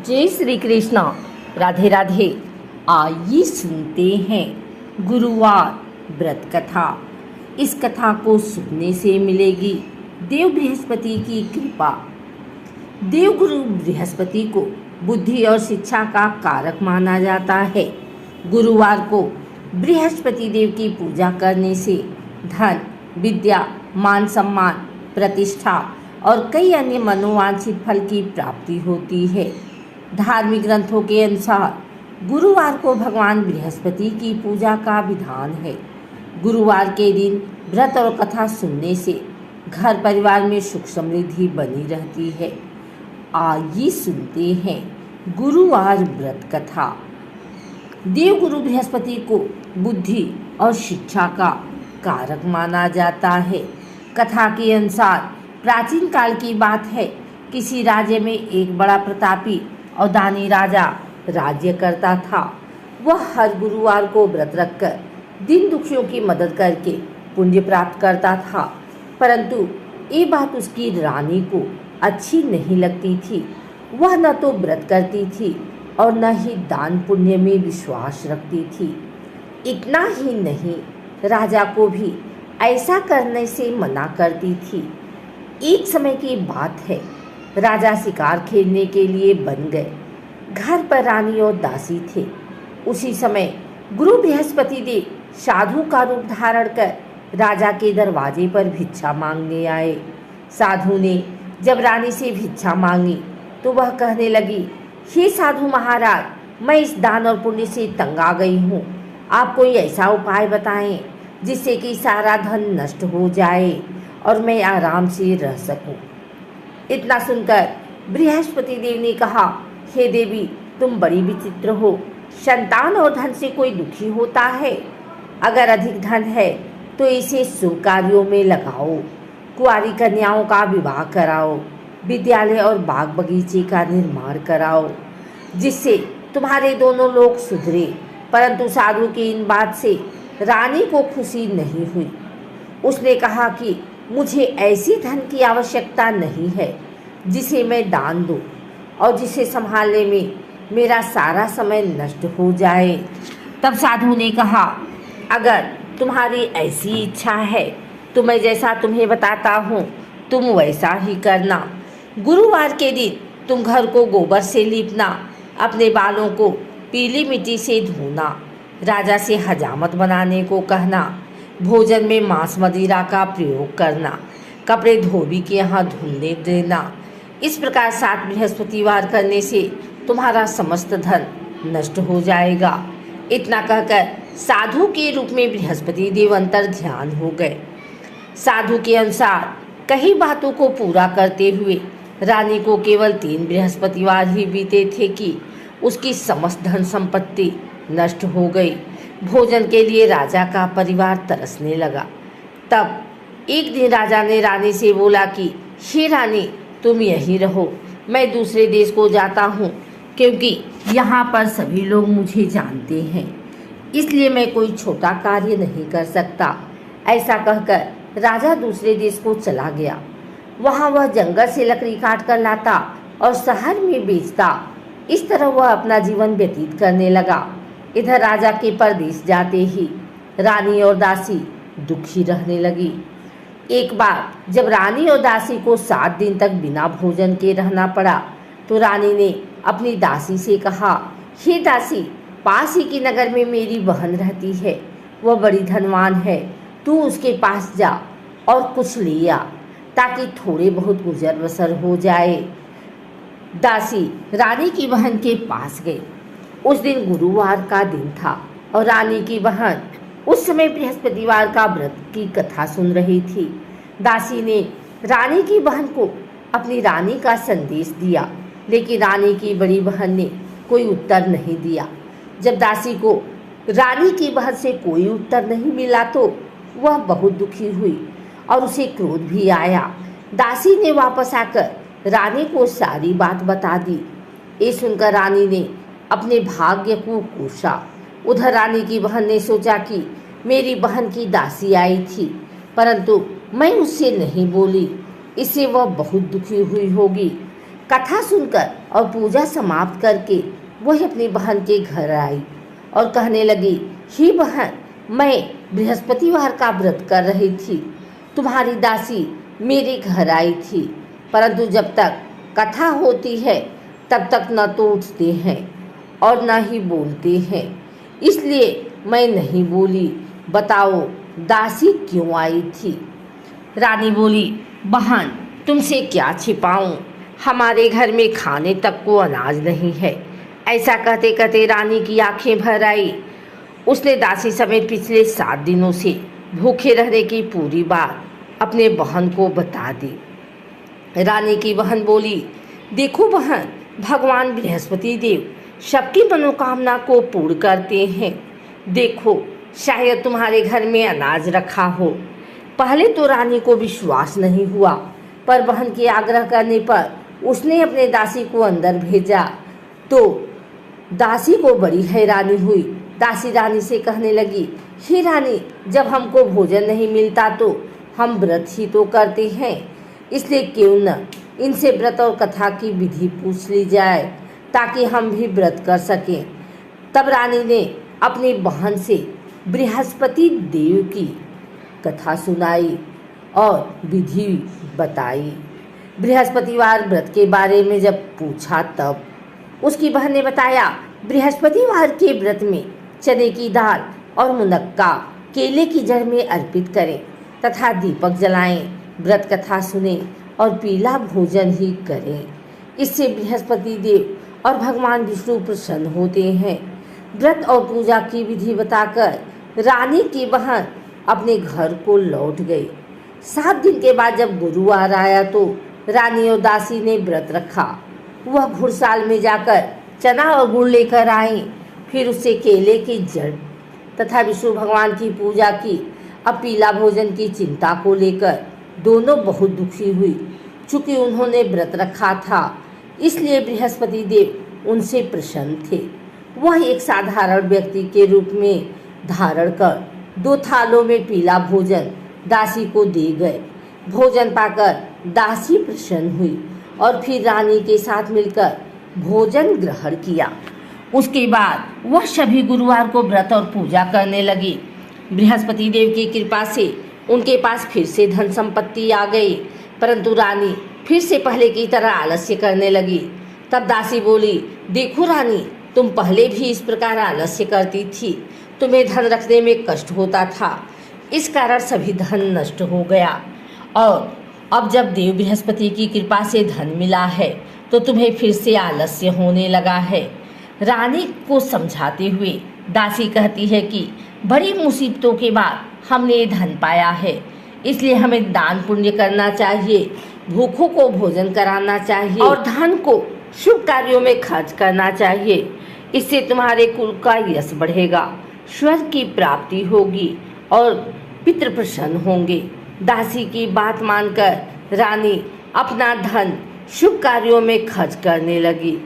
जय श्री कृष्णा। राधे राधे। आइए सुनते हैं गुरुवार व्रत कथा। इस कथा को सुनने से मिलेगी देव बृहस्पति की कृपा। देव गुरु बृहस्पति को बुद्धि और शिक्षा का कारक माना जाता है। गुरुवार को बृहस्पति देव की पूजा करने से धन, विद्या, मान सम्मान, प्रतिष्ठा और कई अन्य मनोवांछित फल की प्राप्ति होती है। धार्मिक ग्रंथों के अनुसार गुरुवार को भगवान बृहस्पति की पूजा का विधान है। गुरुवार के दिन व्रत और कथा सुनने से घर परिवार में सुख समृद्धि बनी रहती है। आइए सुनते हैं गुरुवार व्रत कथा। देव गुरु बृहस्पति को बुद्धि और शिक्षा का कारक माना जाता है। कथा के अनुसार प्राचीन काल की बात है, किसी राज्य में एक बड़ा प्रतापी और दानी राजा राज्य करता था। वह हर गुरुवार को व्रत रखकर दीन दुखियों की मदद करके पुण्य प्राप्त करता था, परंतु ये बात उसकी रानी को अच्छी नहीं लगती थी। वह न तो व्रत करती थी और न ही दान पुण्य में विश्वास रखती थी। इतना ही नहीं, राजा को भी ऐसा करने से मना करती थी। एक समय की बात है, राजा शिकार खेलने के लिए बन गए। घर पर रानी और दासी थे। उसी समय गुरु बृहस्पति देव साधु का रूप धारण कर राजा के दरवाजे पर भिक्षा मांगने आए। साधु ने जब रानी से भिक्षा मांगी तो वह कहने लगी, हे साधु महाराज, मैं इस दान और पुण्य से तंग आ गई हूँ। आप कोई ऐसा उपाय बताएं जिससे कि सारा धन नष्ट हो जाए और मैं आराम से रह सकूं। इतना सुनकर बृहस्पति देव ने कहा, हे देवी, तुम बड़ी विचित्र हो। संतान और धन से कोई दुखी होता है? अगर अधिक धन है तो इसे शुभ कार्यों में लगाओ। कुंवारी कन्याओं का विवाह कराओ, विद्यालय और बाग बगीचे का निर्माण कराओ, जिससे तुम्हारे दोनों लोग सुधरे। परंतु साधु की इन बात से रानी को खुशी नहीं हुई। उसने कहा कि मुझे ऐसी धन की आवश्यकता नहीं है जिसे मैं दान दूं और जिसे संभालने में मेरा सारा समय नष्ट हो जाए। तब साधु ने कहा, अगर तुम्हारी ऐसी इच्छा है तो मैं जैसा तुम्हें बताता हूँ तुम वैसा ही करना। गुरुवार के दिन तुम घर को गोबर से लीपना, अपने बालों को पीली मिट्टी से धोना, राजा से हजामत बनाने को कहना, भोजन में मांस मदिरा का प्रयोग करना, कपड़े धोबी के यहाँ धुलने देना। इस प्रकार 7 बृहस्पतिवार करने से तुम्हारा समस्त धन नष्ट हो जाएगा। इतना कहकर साधु के रूप में बृहस्पति देव अंतर ध्यान हो गए। साधु के अनुसार कई बातों को पूरा करते हुए रानी को केवल 3 बृहस्पतिवार ही बीते थे कि उसकी समस्त धन संपत्ति नष्ट हो गई। भोजन के लिए राजा का परिवार तरसने लगा। तब एक दिन राजा ने रानी से बोला कि हे रानी, तुम यहीं रहो, मैं दूसरे देश को जाता हूँ, क्योंकि यहाँ पर सभी लोग मुझे जानते हैं, इसलिए मैं कोई छोटा कार्य नहीं कर सकता। ऐसा कहकर राजा दूसरे देश को चला गया। वहाँ वह जंगल से लकड़ी काट कर लाता और शहर में बेचता। इस तरह वह अपना जीवन व्यतीत करने लगा। इधर राजा के परदेश जाते ही रानी और दासी दुखी रहने लगी। एक बार जब रानी और दासी को 7 दिन तक बिना भोजन के रहना पड़ा तो रानी ने अपनी दासी से कहा, हे दासी, पास ही के नगर में मेरी बहन रहती है, वह बड़ी धनवान है, तू उसके पास जा और कुछ ले आ ताकि थोड़े बहुत गुजर बसर हो जाए। दासी रानी की बहन के पास गई। उस दिन गुरुवार का दिन था और रानी की बहन उस समय बृहस्पतिवार का व्रत की कथा सुन रही थी। दासी ने रानी की बहन को अपनी रानी का संदेश दिया, लेकिन रानी की बड़ी बहन ने कोई उत्तर नहीं दिया। जब दासी को रानी की बहन से कोई उत्तर नहीं मिला तो वह बहुत दुखी हुई और उसे क्रोध भी आया। दासी ने वापस आकर रानी को सारी बात बता दी। ये सुनकर रानी ने अपने भाग्य को कोसा। उधर रानी की बहन ने सोचा कि मेरी बहन की दासी आई थी, परंतु मैं उससे नहीं बोली, इससे वह बहुत दुखी हुई होगी। कथा सुनकर और पूजा समाप्त करके वह अपनी बहन के घर आई और कहने लगी, ही बहन, मैं बृहस्पतिवार का व्रत कर रही थी। तुम्हारी दासी मेरे घर आई थी, परंतु जब तक कथा होती है तब तक न तो उठते हैं और न ही बोलते हैं, इसलिए मैं नहीं बोली। बताओ दासी क्यों आई थी? रानी बोली, बहन, तुमसे क्या छिपाऊं, हमारे घर में खाने तक को अनाज नहीं है। ऐसा कहते कहते रानी की आंखें भर आई। उसने दासी समेत पिछले 7 दिनों से भूखे रहने की पूरी बात अपने बहन को बता दी। रानी की बहन बोली, देखो बहन, भगवान बृहस्पति देव सबकी मनोकामना को पूर्ण करते हैं। देखो, शायद तुम्हारे घर में अनाज रखा हो। पहले तो रानी को विश्वास नहीं हुआ, पर बहन के आग्रह करने पर उसने अपने दासी को अंदर भेजा तो दासी को बड़ी हैरानी हुई। दासी रानी से कहने लगी, हे रानी, जब हमको भोजन नहीं मिलता तो हम व्रत ही तो करते हैं, इसलिए क्यों न इनसे व्रत और कथा की विधि पूछ ली जाए ताकि हम भी व्रत कर सकें। तब रानी ने अपनी बहन से बृहस्पति देव की कथा सुनाई और विधि बताई। बृहस्पतिवार व्रत के बारे में जब पूछा तब उसकी बहन ने बताया, बृहस्पतिवार के व्रत में चने की दाल और मुनक्का केले की जड़ में अर्पित करें तथा दीपक जलाएं, व्रत कथा सुने और पीला भोजन ही करें। इससे बृहस्पति देव और भगवान विष्णु प्रसन्न होते हैं। व्रत और पूजा की विधि बताकर रानी की बहन अपने घर को लौट गई। 7 दिन के बाद जब गुरुवार आया तो रानी और दासी ने व्रत रखा। वह घुड़साल में जाकर चना और गुड़ लेकर आई, फिर उससे केले की जड़ तथा विष्णु भगवान की पूजा की। अब पीला भोजन की चिंता को लेकर दोनों बहुत दुखी हुई। चूँकि उन्होंने व्रत रखा था, इसलिए बृहस्पति देव उनसे प्रसन्न थे। वह एक साधारण व्यक्ति के रूप में धारण कर 2 थालों में पीला भोजन दासी को दे गए। भोजन पाकर दासी प्रसन्न हुई और फिर रानी के साथ मिलकर भोजन ग्रहण किया। उसके बाद वह सभी गुरुवार को व्रत और पूजा करने लगी। बृहस्पति देव की कृपा से उनके पास फिर से धन संपत्ति आ गई, परंतु रानी फिर से पहले की तरह आलस्य करने लगी। तब दासी बोली, देखो रानी, तुम पहले भी इस प्रकार आलस्य करती थी, तुम्हें धन रखने में कष्ट होता था, इस कारण सभी धन नष्ट हो गया, और अब जब देव बृहस्पति की कृपा से धन मिला है तो तुम्हें फिर से आलस्य होने लगा है। रानी को समझाते हुए दासी कहती है कि बड़ी मुसीबतों के बाद हमने ये धन पाया है, इसलिए हमें दान पुण्य करना चाहिए, भूखों को भोजन कराना चाहिए और धन को शुभ कार्यों में खर्च करना चाहिए। इससे तुम्हारे कुल का यश बढ़ेगा, स्वर्ग की प्राप्ति होगी और पितृ प्रसन्न होंगे। दासी की बात मानकर रानी अपना धन शुभ कार्यों में खर्च करने लगी।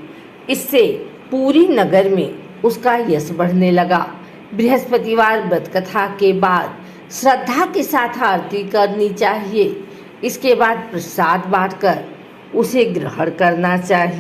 इससे पूरी नगर में उसका यश बढ़ने लगा। बृहस्पतिवार व्रत कथा के बाद श्रद्धा के साथ आरती करनी चाहिए। इसके बाद प्रसाद बांटकर उसे ग्रहण करना चाहिए।